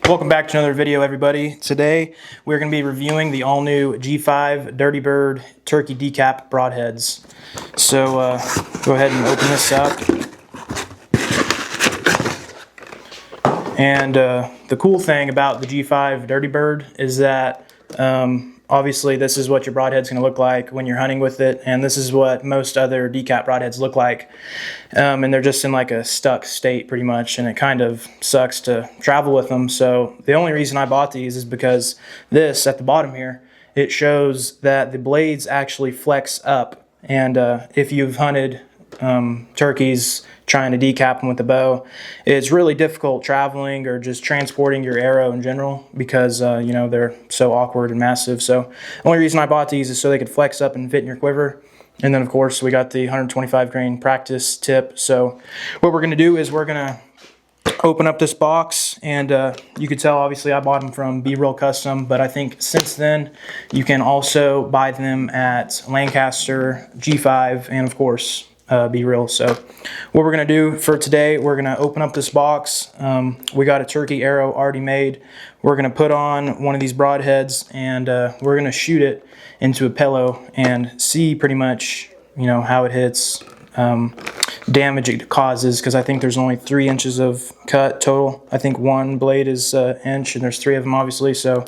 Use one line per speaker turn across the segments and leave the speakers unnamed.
Welcome back to another video, everybody. Today we're going to be reviewing the all-new G5 Dirty Bird Turkey DECAP broadheads. So go ahead and open this up. And the cool thing about the G5 Dirty Bird is that obviously this is what your broadhead's going to look like when you're hunting with it, and this is what most other DECAP broadheads look like. And they're just in like a stuck state pretty much, and it kind of sucks to travel with them. So the only reason I bought these is because this at the bottom here, it shows that the blades actually flex up. And if you've hunted turkeys trying to decap them with the bow, it's really difficult traveling or just transporting your arrow in general because you know, they're so awkward and massive. So the only reason I bought these is so they could flex up and fit in your quiver. And then of course we got the 125 grain practice tip. So what we're going to do is we're going to open up this box, and you could tell obviously I bought them from B-Roll Custom, but I think since then you can also buy them at Lancaster, G5, and of course B-Real. So what we're going to do for today, we're going to open up this box. We got a turkey arrow already made. We're going to put on one of these broadheads, and we're going to shoot it into a pillow and see pretty much, you know, how it hits, damage it causes, because I think there's only 3 inches of cut total. I think one blade is an inch, and there's 3 of them obviously. So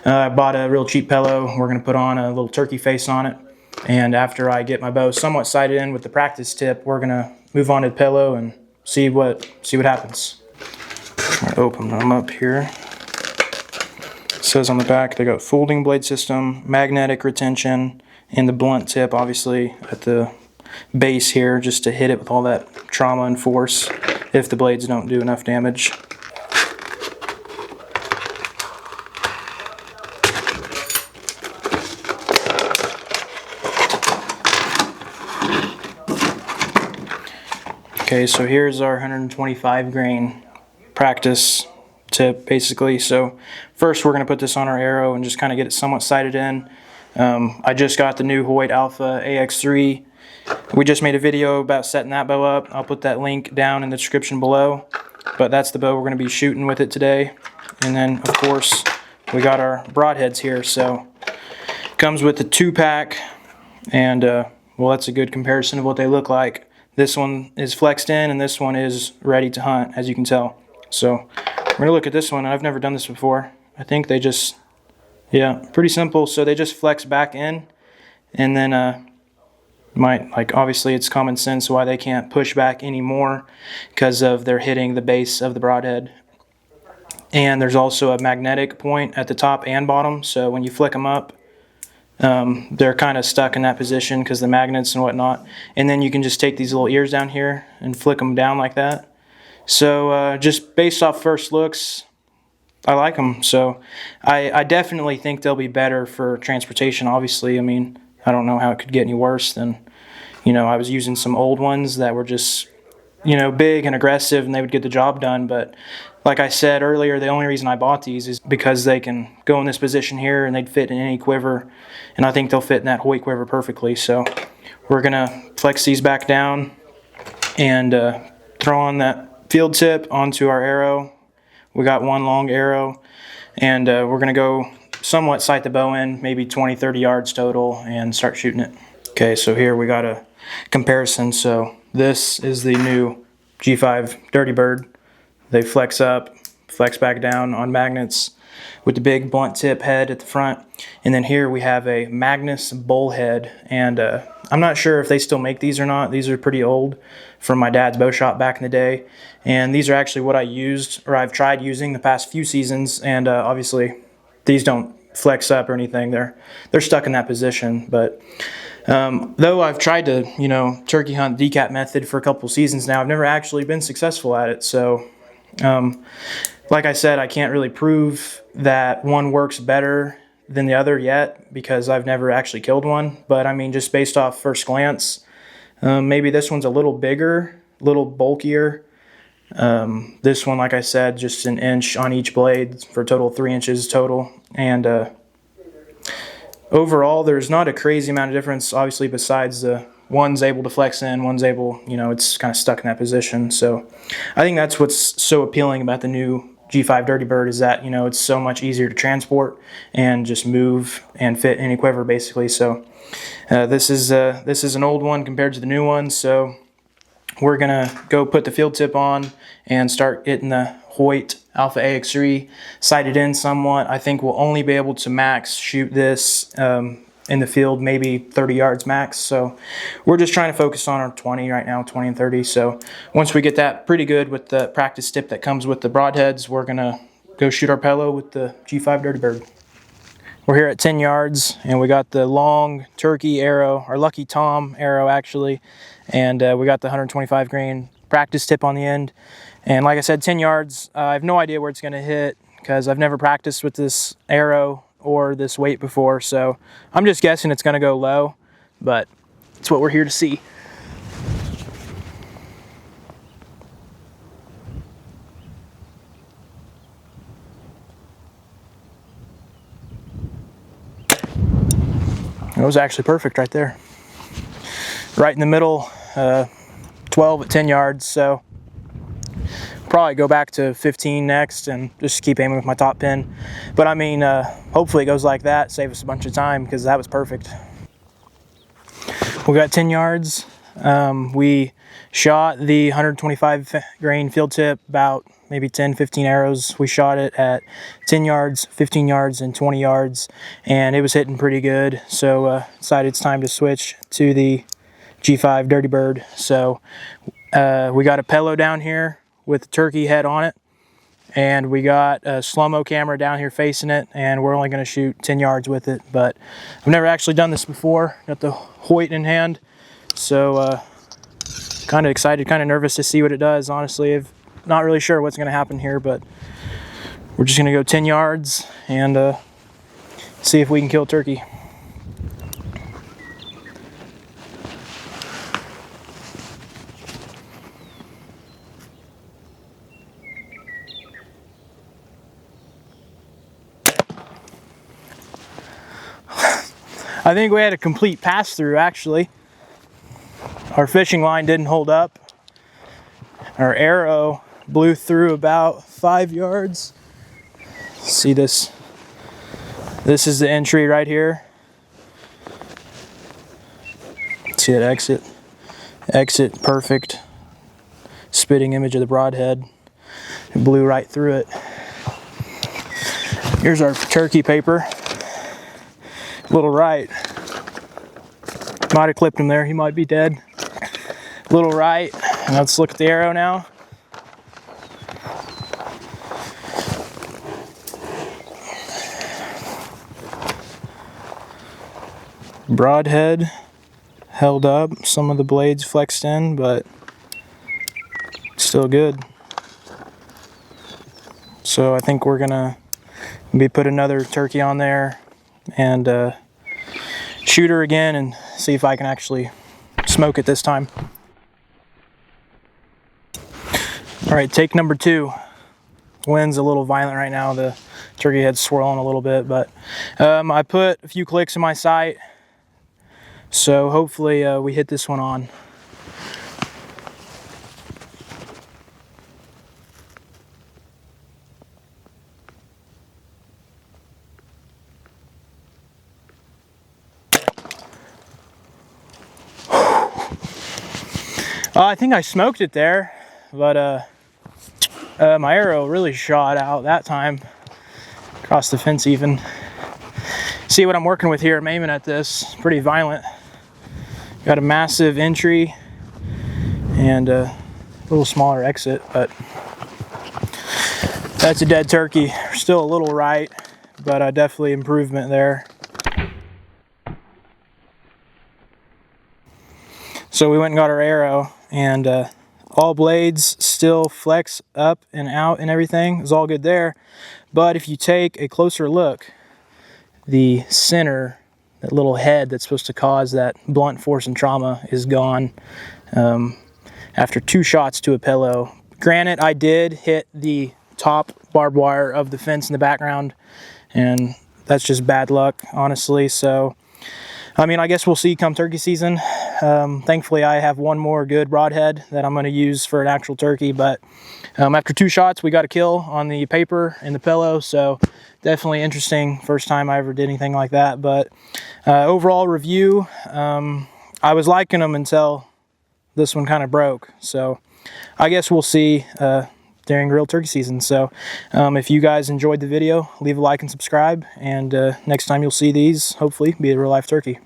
I bought a real cheap pillow. We're going to put on a little turkey face on it. And after I get my bow somewhat sighted in with the practice tip, we're gonna move on to the pillow and see what happens. I'm gonna open them up here. It says on the back they got folding blade system, magnetic retention, and the blunt tip obviously at the base here, just to hit it with all that trauma and force if the blades don't do enough damage. Okay, so here's our 125 grain practice tip basically. So first we're going to put this on our arrow and just kind of get it somewhat sighted in. I just got the new Hoyt Alpha AX3. We just made a video about setting that bow up. I'll put that link down in the description below. But that's the bow we're going to be shooting with it today. And then of course we got our broadheads here. So it comes with the 2-pack, and well, that's a good comparison of what they look like. This one is flexed in, and this one is ready to hunt, as you can tell. So we're going to look at this one. I've never done this before. I think they just, yeah, pretty simple. So they just flex back in, and then obviously it's common sense why they can't push back anymore, because of they're hitting the base of the broadhead. And there's also a magnetic point at the top and bottom, so when you flick them up, they're kind of stuck in that position because the magnets and whatnot. And then you can just take these little ears down here and flick them down like that. So just based off first looks, I like them. So I definitely think they'll be better for transportation, obviously. I mean, I don't know how it could get any worse than, you know, I was using some old ones that were just, you know, big and aggressive, and they would get the job done. But like I said earlier, the only reason I bought these is because they can go in this position here and they'd fit in any quiver, and I think they'll fit in that Hoyt quiver perfectly. So we're gonna flex these back down and throw on that field tip onto our arrow. We got one long arrow, and we're gonna go somewhat sight the bow in, maybe 20-30 yards total, and start shooting it. Okay, so here we got a comparison. So this is the new G5 Dirty Bird. They flex up, flex back down on magnets with the big blunt tip head at the front. And then here we have a Magnus bullhead. And I'm not sure if they still make these or not. These are pretty old, from my dad's bow shop back in the day. And these are actually what I used, or I've tried using the past few seasons. And obviously these don't flex up or anything. They're stuck in that position. But though I've tried to, you know, turkey hunt DECAP method for a couple seasons now, I've never actually been successful at it. So like I said, I can't really prove that one works better than the other yet, because I've never actually killed one. But I mean, just based off first glance, maybe this one's a little bigger, a little bulkier. This one, like I said, just an inch on each blade for a total of 3 inches total. And overall, there's not a crazy amount of difference, obviously, besides the one's able to flex in, one's able, you know, it's kind of stuck in that position. So I think that's what's so appealing about the new G5 Dirty Bird is that, you know, it's so much easier to transport and just move and fit any quiver basically. So this is an old one compared to the new one. So we're gonna go put the field tip on and start getting the Hoyt Alpha AX3 sighted in somewhat. I think we'll only be able to max shoot this in the field maybe 30 yards max. So we're just trying to focus on our 20 right now, 20 and 30. So once we get that pretty good with the practice tip that comes with the broadheads, we're gonna go shoot our pello with the G5 Dirty Bird. We're here at 10 yards and we got the long turkey arrow, our Lucky Tom arrow actually, and we got the 125 grain practice tip on the end. And like I said, 10 yards, I have no idea where it's gonna hit because I've never practiced with this arrow or this weight before, so I'm just guessing it's gonna go low, but it's what we're here to see. It was actually perfect right there. Right in the middle, 12 at 10 yards, so probably go back to 15 next and just keep aiming with my top pin. But I mean, hopefully it goes like that, save us a bunch of time because that was perfect. We got 10 yards. We shot the 125 grain field tip, about maybe 10-15 arrows. We shot it at 10 yards, 15 yards, and 20 yards, and it was hitting pretty good. So decided it's time to switch to the G5 Dirty Bird. So we got a pello down here with the turkey head on it, and we got a slow-mo camera down here facing it, and we're only going to shoot 10 yards with it. But I've never actually done this before. Got the Hoyt in hand, so kind of excited, kind of nervous to see what it does. Honestly, I'm not really sure what's going to happen here, but we're just going to go 10 yards and see if we can kill turkey. I think we had a complete pass-through actually. Our fishing line didn't hold up. Our arrow blew through about 5 yards. See this? This is the entry right here. See that exit? Exit, perfect. Spitting image of the broadhead. It blew right through it. Here's our turkey paper. Little right. Might have clipped him there. He might be dead. Little right. And let's look at the arrow now. Broadhead held up. Some of the blades flexed in, but still good. So I think we're gonna maybe put another turkey on there and shoot her again and see if I can actually smoke it this time. All right, take number 2. Wind's a little violent right now. The turkey head's swirling a little bit, but I put a few clicks in my sight, so hopefully we hit this one on. I think I smoked it there, but my arrow really shot out that time, across the fence even. See what I'm working with here, I'm aiming at this, pretty violent. Got a massive entry and a little smaller exit, but that's a dead turkey. Still a little right, but definitely improvement there. So we went and got our arrow, and all blades still flex up and out and everything. It's all good there. But if you take a closer look, the center, that little head that's supposed to cause that blunt force and trauma, is gone after 2 shots to a pello. Granted, I did hit the top barbed wire of the fence in the background, and that's just bad luck, honestly. So I mean, I guess we'll see come turkey season. Thankfully, I have one more good broadhead that I'm going to use for an actual turkey, but after 2 shots, we got a kill on the paper and the pillow, so definitely interesting. First time I ever did anything like that, but overall review, I was liking them until this one kind of broke, so I guess we'll see during real turkey season. So if you guys enjoyed the video, leave a like and subscribe, and next time you'll see these, hopefully, be a real life turkey.